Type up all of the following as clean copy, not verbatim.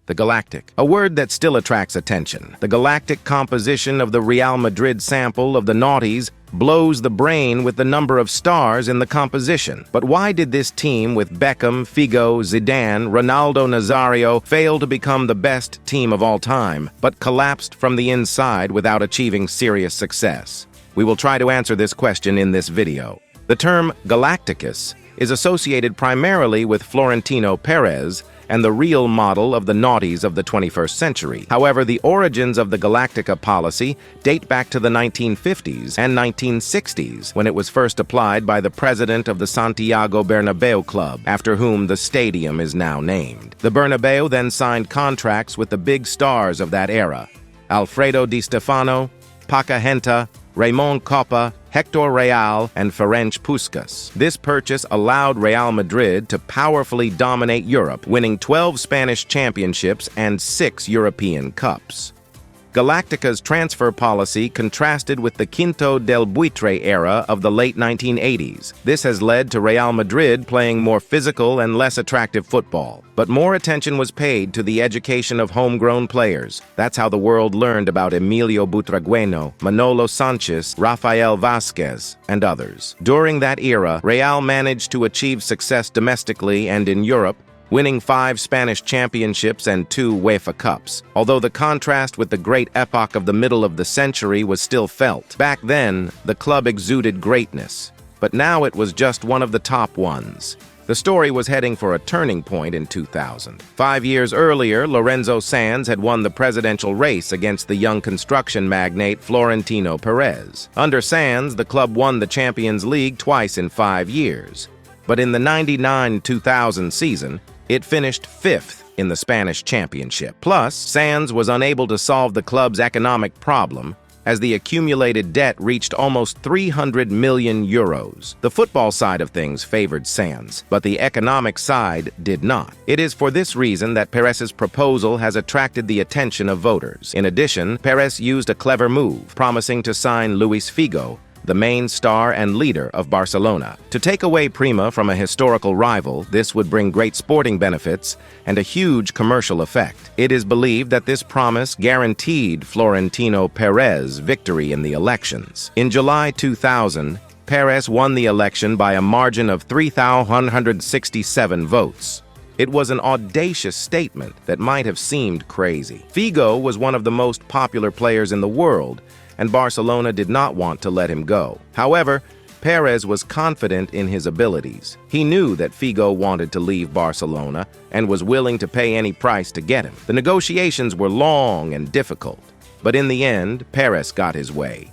the galactic, a word that still attracts attention. The galactic composition of the Real Madrid sample of the noughties blows the brain with the number of stars in the composition. But why did this team with Beckham, Figo, Zidane, Ronaldo, Nazario fail to become the best team of all time, but collapsed from the inside without achieving serious success? We will try to answer this question in this video. The term Galacticos is associated primarily with Florentino Perez and the real model of the noughties of the 21st century. However, the origins of the Galactica policy date back to the 1950s and 1960s, when it was first applied by the president of the Santiago Bernabeu club, after whom the stadium is now named. The Bernabeu then signed contracts with the big stars of that era: Alfredo Di Stefano, Paca Genta, Ramon Coppa, Hector Real, and Ferenc Puskas. This purchase allowed Real Madrid to powerfully dominate Europe, winning 12 Spanish championships and 6 European Cups. Galactica's transfer policy contrasted with the Quinto del Buitre era of the late 1980s. This has led to Real Madrid playing more physical and less attractive football. But more attention was paid to the education of homegrown players. That's how the world learned about Emilio Butragueño, Manolo Sanchez, Rafael Vázquez, and others. During that era, Real managed to achieve success domestically and in Europe, winning 5 Spanish championships and 2 UEFA Cups. Although the contrast with the great epoch of the middle of the century was still felt. Back then, the club exuded greatness, but now it was just one of the top ones. The story was heading for a turning point in 2000. 5 years earlier, Lorenzo Sanz had won the presidential race against the young construction magnate Florentino Perez. Under Sanz, the club won the Champions League twice in 5 years. But in the 99-2000 season, it finished 5th in the Spanish championship. Plus, Sanz was unable to solve the club's economic problem, as the accumulated debt reached almost 300 million euros. The football side of things favored Sanz, but the economic side did not. It is for this reason that Perez's proposal has attracted the attention of voters. In addition, Perez used a clever move, promising to sign Luis Figo, the main star and leader of Barcelona. To take away Prima from a historical rival, this would bring great sporting benefits and a huge commercial effect. It is believed that this promise guaranteed Florentino Perez victory in the elections. In July 2000, Perez won the election by a margin of 3,167 votes. It was an audacious statement that might have seemed crazy. Figo was one of the most popular players in the world, and Barcelona did not want to let him go. However, Perez was confident in his abilities. He knew that Figo wanted to leave Barcelona and was willing to pay any price to get him. The negotiations were long and difficult, but in the end, Perez got his way.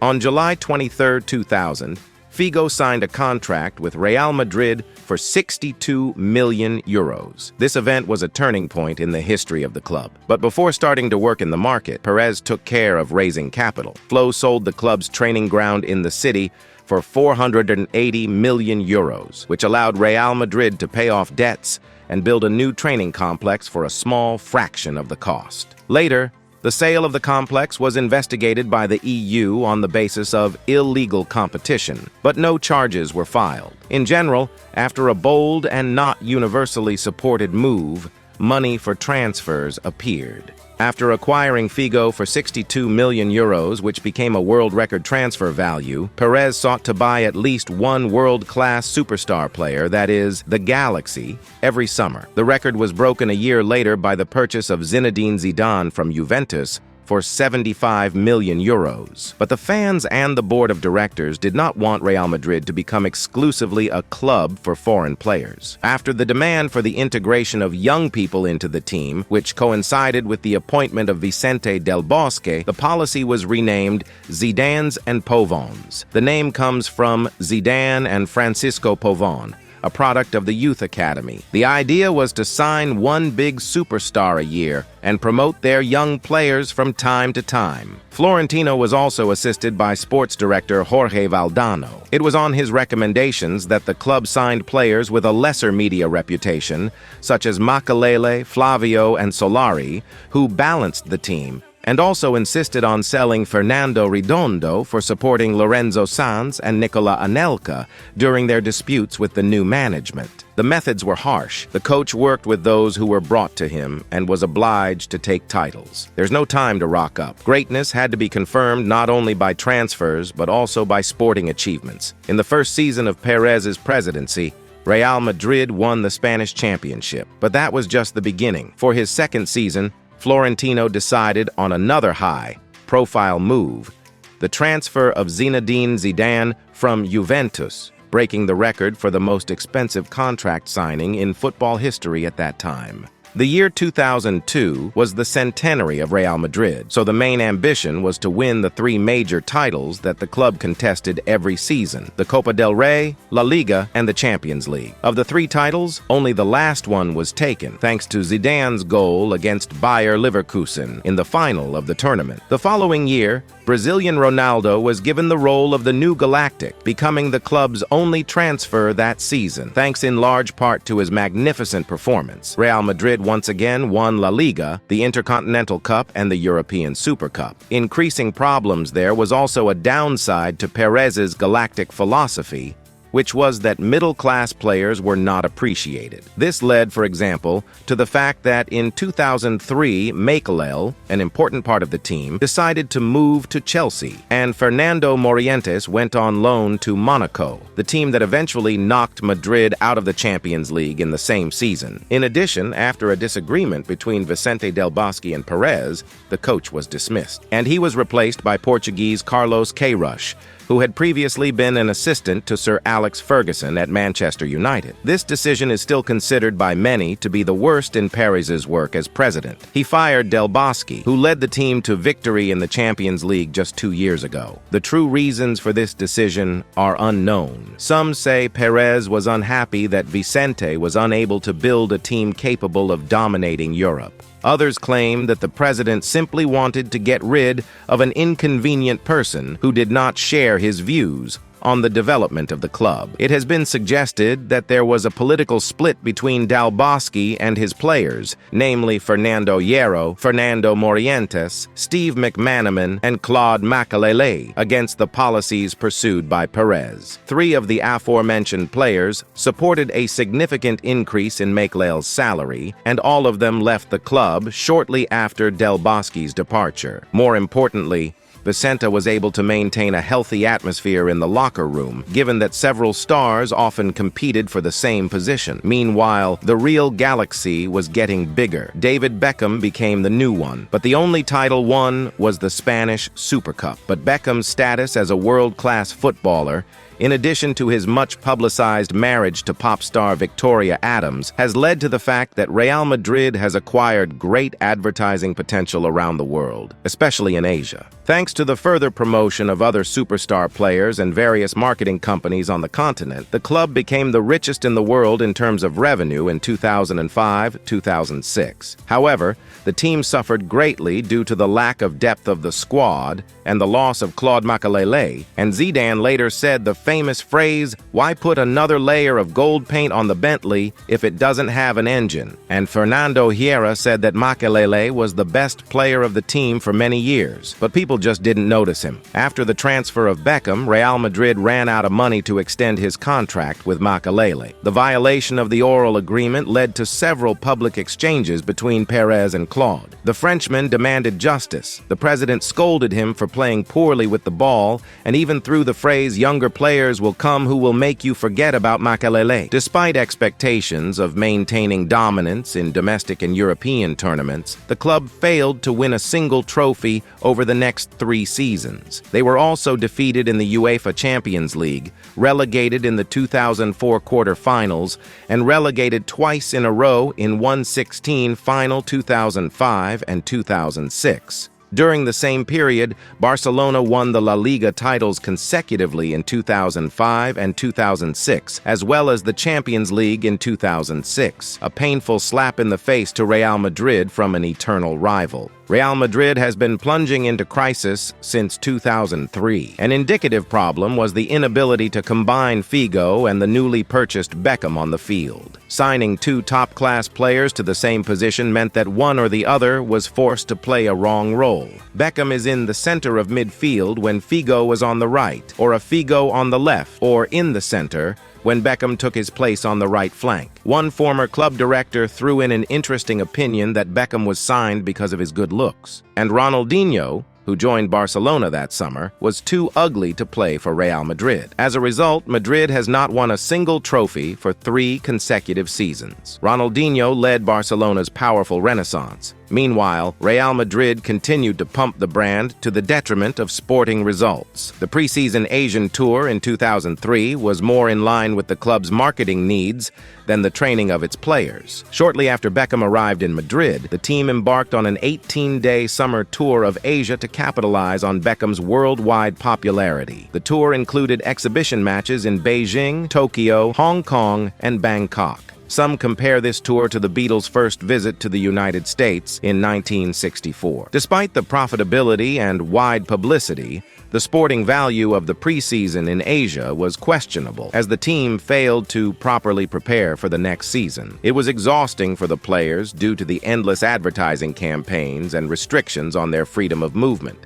On July 23, 2000, Figo signed a contract with Real Madrid for 62 million euros. This event was a turning point in the history of the club. But before starting to work in the market, Perez took care of raising capital. Flo sold the club's training ground in the city for 480 million euros, which allowed Real Madrid to pay off debts and build a new training complex for a small fraction of the cost. Later, the sale of the complex was investigated by the EU on the basis of illegal competition, but no charges were filed. In general, after a bold and not universally supported move, money for transfers appeared. After acquiring Figo for 62 million euros, which became a world record transfer value, Perez sought to buy at least one world-class superstar player, that is, the Galaxy, every summer. The record was broken a year later by the purchase of Zinedine Zidane from Juventus for 75 million euros. But the fans and the board of directors did not want Real Madrid to become exclusively a club for foreign players. After the demand for the integration of young people into the team, which coincided with the appointment of Vicente Del Bosque, the policy was renamed Zidanes and Pavons. The name comes from Zidane and Francisco Pavón, a product of the Youth Academy. The idea was to sign one big superstar a year and promote their young players from time to time. Florentino was also assisted by sports director Jorge Valdano. It was on his recommendations that the club signed players with a lesser media reputation, such as Makelele, Flavio, and Solari, who balanced the team and also insisted on selling Fernando Redondo for supporting Lorenzo Sanz and Nicola Anelka during their disputes with the new management. The methods were harsh. The coach worked with those who were brought to him and was obliged to take titles. There's no time to rock up. Greatness had to be confirmed not only by transfers, but also by sporting achievements. In the first season of Perez's presidency, Real Madrid won the Spanish championship. But that was just the beginning. For his second season, Florentino decided on another high-profile move, the transfer of Zinedine Zidane from Juventus, breaking the record for the most expensive contract signing in football history at that time. The year 2002 was the centenary of Real Madrid, so the main ambition was to win the three major titles that the club contested every season: the Copa del Rey, La Liga, and the Champions League. Of the three titles, only the last one was taken, thanks to Zidane's goal against Bayer Leverkusen in the final of the tournament. The following year, Brazilian Ronaldo was given the role of the new Galactic, becoming the club's only transfer that season, thanks in large part to his magnificent performance. Real Madrid once again won La Liga, the Intercontinental Cup, and the European Super Cup. Increasing problems there was also a downside to Perez's galactic philosophy, which was that middle-class players were not appreciated. This led, for example, to the fact that in 2003, Makelele, an important part of the team, decided to move to Chelsea, and Fernando Morientes went on loan to Monaco, the team that eventually knocked Madrid out of the Champions League in the same season. In addition, after a disagreement between Vicente Del Bosque and Perez, the coach was dismissed, and he was replaced by Portuguese Carlos Queiroz, who had previously been an assistant to Sir Alex Ferguson at Manchester United. This decision is still considered by many to be the worst in Perez's work as president. He fired Del Bosque, who led the team to victory in the Champions League just 2 years ago. The true reasons for this decision are unknown. Some say Perez was unhappy that Vicente was unable to build a team capable of dominating Europe. Others claim that the president simply wanted to get rid of an inconvenient person who did not share his views on the development of the club. It has been suggested that there was a political split between Del Bosque and his players, namely Fernando Hierro, Fernando Morientes, Steve McManaman, and Claude Makelele, against the policies pursued by Perez. Three of the aforementioned players supported a significant increase in Makelele's salary, and all of them left the club shortly after Del Bosque's departure. More importantly, Vicente was able to maintain a healthy atmosphere in the locker room, given that several stars often competed for the same position. Meanwhile, the real galaxy was getting bigger. David Beckham became the new one, but the only title won was the Spanish Super Cup. But Beckham's status as a world-class footballer, in addition to his much-publicized marriage to pop star Victoria Adams, has led to the fact that Real Madrid has acquired great advertising potential around the world, especially in Asia. Thanks to the further promotion of other superstar players and various marketing companies on the continent, the club became the richest in the world in terms of revenue in 2005-2006. However, the team suffered greatly due to the lack of depth of the squad and the loss of Claude Makelele, and Zidane later said the famous phrase, "Why put another layer of gold paint on the Bentley if it doesn't have an engine?" And Fernando Hierro said that Makelele was the best player of the team for many years, but people just didn't notice him. After the transfer of Beckham, Real Madrid ran out of money to extend his contract with Makelele. The violation of the oral agreement led to several public exchanges between Perez and Claude. The Frenchman demanded justice. The president scolded him for playing poorly with the ball and even threw the phrase, "Younger players will come who will make you forget about Makelele." Despite expectations of maintaining dominance in domestic and European tournaments, the club failed to win a single trophy over the next 3 seasons. They were also defeated in the UEFA Champions League, relegated in the 2004 quarter-finals, and relegated twice in a row in 1/16 final 2005 and 2006. During the same period, Barcelona won the La Liga titles consecutively in 2005 and 2006, as well as the Champions League in 2006, a painful slap in the face to Real Madrid from an eternal rival. Real Madrid has been plunging into crisis since 2003. An indicative problem was the inability to combine Figo and the newly purchased Beckham on the field. Signing two top-class players to the same position meant that one or the other was forced to play a wrong role. Beckham is in the center of midfield when Figo was on the right, or a Figo on the left, or in the center when Beckham took his place on the right flank. One former club director threw in an interesting opinion that Beckham was signed because of his good looks. And Ronaldinho, who joined Barcelona that summer, was too ugly to play for Real Madrid. As a result, Madrid has not won a single trophy for 3 consecutive seasons. Ronaldinho led Barcelona's powerful renaissance. Meanwhile, Real Madrid continued to pump the brand to the detriment of sporting results. The preseason Asian tour in 2003 was more in line with the club's marketing needs than the training of its players. Shortly after Beckham arrived in Madrid, the team embarked on an 18-day summer tour of Asia to capitalize on Beckham's worldwide popularity. The tour included exhibition matches in Beijing, Tokyo, Hong Kong, and Bangkok. Some compare this tour to the Beatles' first visit to the United States in 1964. Despite the profitability and wide publicity, the sporting value of the preseason in Asia was questionable, as the team failed to properly prepare for the next season. It was exhausting for the players due to the endless advertising campaigns and restrictions on their freedom of movement.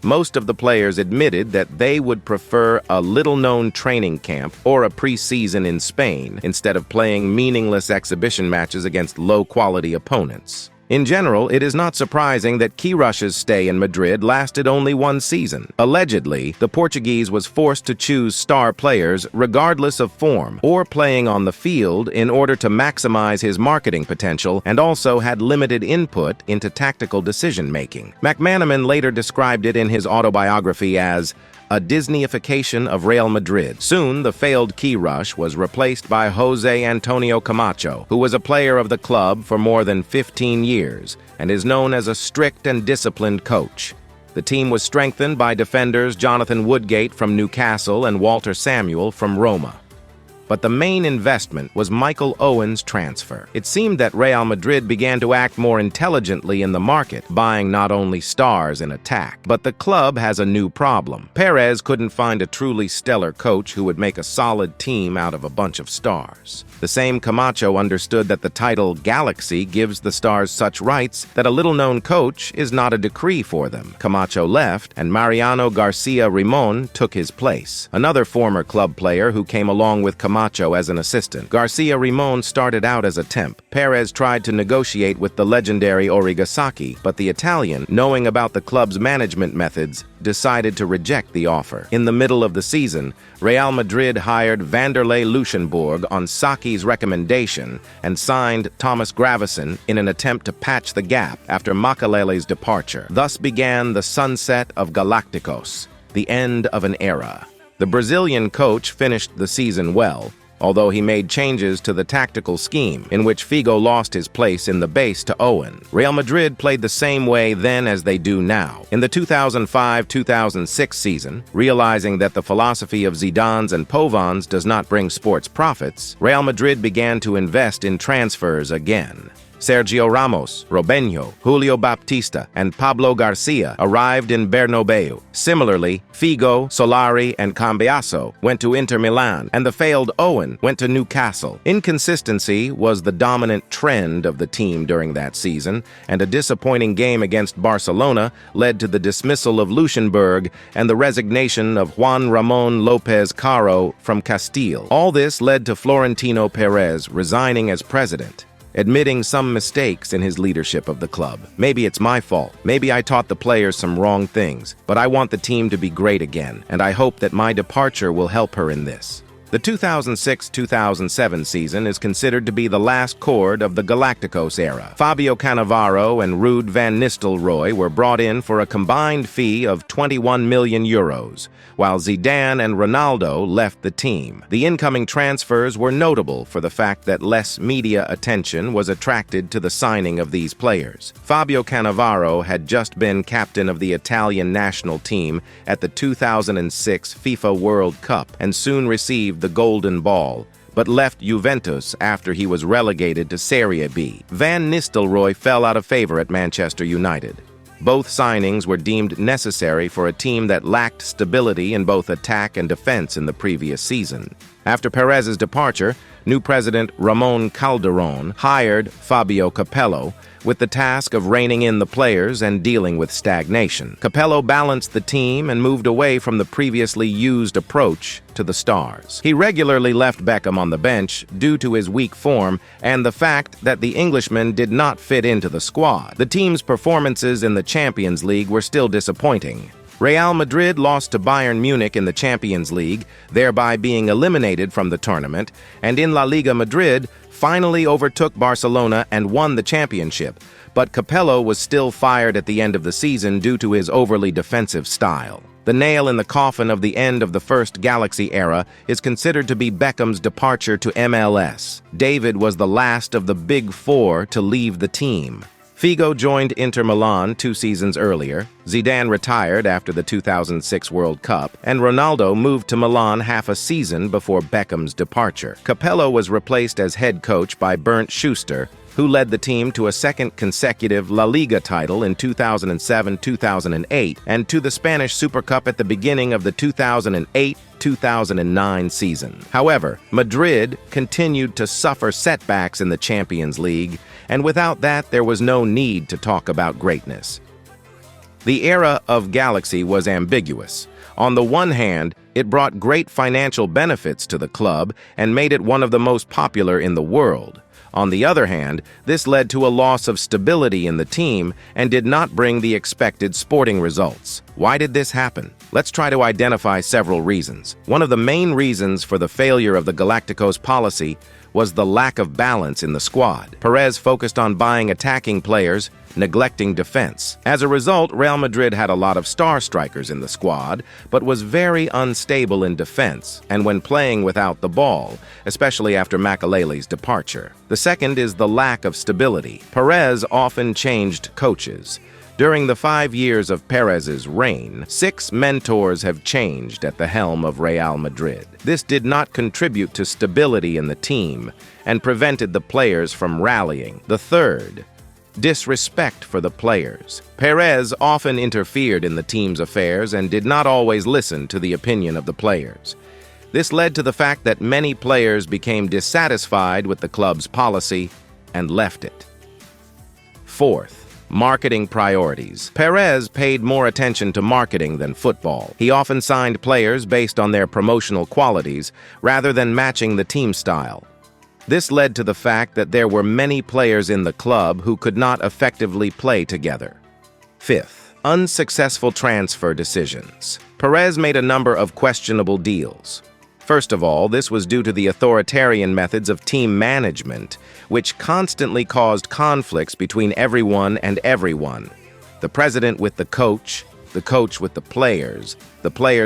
Most of the players admitted that they would prefer a little-known training camp or a preseason in Spain instead of playing meaningless exhibition matches against low-quality opponents. In general, it is not surprising that Queiroz' stay in Madrid lasted only 1 season. Allegedly, the Portuguese was forced to choose star players regardless of form or playing on the field in order to maximize his marketing potential, and also had limited input into tactical decision-making. McManaman later described it in his autobiography as a Disneyification of Real Madrid. Soon, the failed Queiroz was replaced by Jose Antonio Camacho, who was a player of the club for more than 15 years and is known as a strict and disciplined coach. The team was strengthened by defenders Jonathan Woodgate from Newcastle and Walter Samuel from Roma. But the main investment was Michael Owen's transfer. It seemed that Real Madrid began to act more intelligently in the market, buying not only stars in attack. But the club has a new problem. Perez couldn't find a truly stellar coach who would make a solid team out of a bunch of stars. The same Camacho understood that the title Galaxy gives the stars such rights that a little-known coach is not a decree for them. Camacho left, and Mariano Garcia Ramon took his place, another former club player who came along with Camacho as an assistant. Garcia Ramon started out as a temp. Perez tried to negotiate with the legendary Origasaki, but the Italian, knowing about the club's management methods, decided to reject the offer. In the middle of the season, Real Madrid hired Vanderlei Luxemburg on Saki's recommendation and signed Thomas Gravesen in an attempt to patch the gap after Makalele's departure. Thus began the sunset of Galacticos, the end of an era. The Brazilian coach finished the season well, although he made changes to the tactical scheme, in which Figo lost his place in the base to Owen. Real Madrid played the same way then as they do now. In the 2005-2006 season, realizing that the philosophy of Zidane's and Pavon's does not bring sports profits, Real Madrid began to invest in transfers again. Sergio Ramos, Robinho, Julio Baptista, and Pablo Garcia arrived in Bernabeu. Similarly, Figo, Solari, and Cambiaso went to Inter Milan, and the failed Owen went to Newcastle. Inconsistency was the dominant trend of the team during that season, and a disappointing game against Barcelona led to the dismissal of Luxemburg and the resignation of Juan Ramon Lopez Caro from Castile. All this led to Florentino Perez resigning as president, admitting some mistakes in his leadership of the club. Maybe it's my fault. Maybe I taught the players some wrong things, but I want the team to be great again, and I hope that my departure will help her in this. The 2006-2007 season is considered to be the last chord of the Galacticos era. Fabio Cannavaro and Ruud van Nistelrooy were brought in for a combined fee of €21 million, while Zidane and Ronaldo left the team. The incoming transfers were notable for the fact that less media attention was attracted to the signing of these players. Fabio Cannavaro had just been captain of the Italian national team at the 2006 FIFA World Cup and soon received the Golden Ball, but left Juventus after he was relegated to Serie B. Van Nistelrooy fell out of favor at Manchester United. Both signings were deemed necessary for a team that lacked stability in both attack and defense in the previous season. After Perez's departure, new president Ramon Calderón hired Fabio Capello with the task of reining in the players and dealing with stagnation. Capello balanced the team and moved away from the previously used approach to the stars. He regularly left Beckham on the bench due to his weak form and the fact that the Englishman did not fit into the squad. The team's performances in the Champions League were still disappointing. Real Madrid lost to Bayern Munich in the Champions League, thereby being eliminated from the tournament, and in La Liga Madrid finally overtook Barcelona and won the championship, but Capello was still fired at the end of the season due to his overly defensive style. The nail in the coffin of the end of the first Galaxy era is considered to be Beckham's departure to MLS. David was the last of the Big Four to leave the team. Figo joined Inter Milan 2 seasons earlier, Zidane retired after the 2006 World Cup, and Ronaldo moved to Milan half a season before Beckham's departure. Capello was replaced as head coach by Bernd Schuster, who led the team to a second consecutive La Liga title in 2007-2008 and to the Spanish Super Cup at the beginning of the 2008-2009 season. However, Madrid continued to suffer setbacks in the Champions League, and without that, there was no need to talk about greatness. The era of Galaxy was ambiguous. On the one hand, it brought great financial benefits to the club and made it one of the most popular in the world. On the other hand, this led to a loss of stability in the team and did not bring the expected sporting results. Why did this happen? Let's try to identify several reasons. One of the main reasons for the failure of the Galacticos policy was the lack of balance in the squad. Perez focused on buying attacking players, neglecting defense. As a result, Real Madrid had a lot of star strikers in the squad, but was very unstable in defense and when playing without the ball, especially after Makelele's departure. The second is the lack of stability. Perez often changed coaches. During the 5 years of Perez's reign, 6 mentors have changed at the helm of Real Madrid. This did not contribute to stability in the team and prevented the players from rallying. The third, disrespect for the players. Perez often interfered in the team's affairs and did not always listen to the opinion of the players. This led to the fact that many players became dissatisfied with the club's policy and left it. Fourth, marketing priorities. Perez paid more attention to marketing than football. He often signed players based on their promotional qualities rather than matching the team style. This led to the fact that there were many players in the club who could not effectively play together. Fifth, unsuccessful transfer decisions. Perez made a number of questionable deals. First of all, this was due to the authoritarian methods of team management, which constantly caused conflicts between everyone and everyone. The president with the coach with the players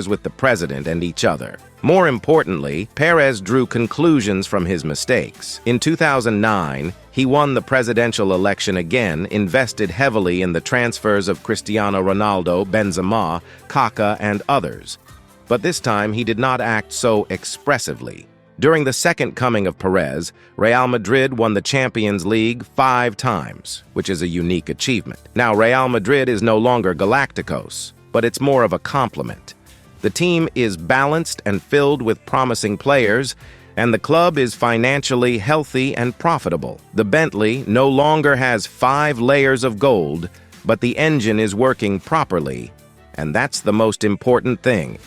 with the president and each other. More importantly, Perez drew conclusions from his mistakes. In 2009, he won the presidential election again, invested heavily in the transfers of Cristiano Ronaldo, Benzema, Kaká, and others. But this time, he did not act so expressively. During the second coming of Perez, Real Madrid won the Champions League 5 times, which is a unique achievement. Now, Real Madrid is no longer Galacticos, but it's more of a compliment. The team is balanced and filled with promising players, and the club is financially healthy and profitable. The Bentley no longer has 5 layers of gold, but the engine is working properly, and that's the most important thing.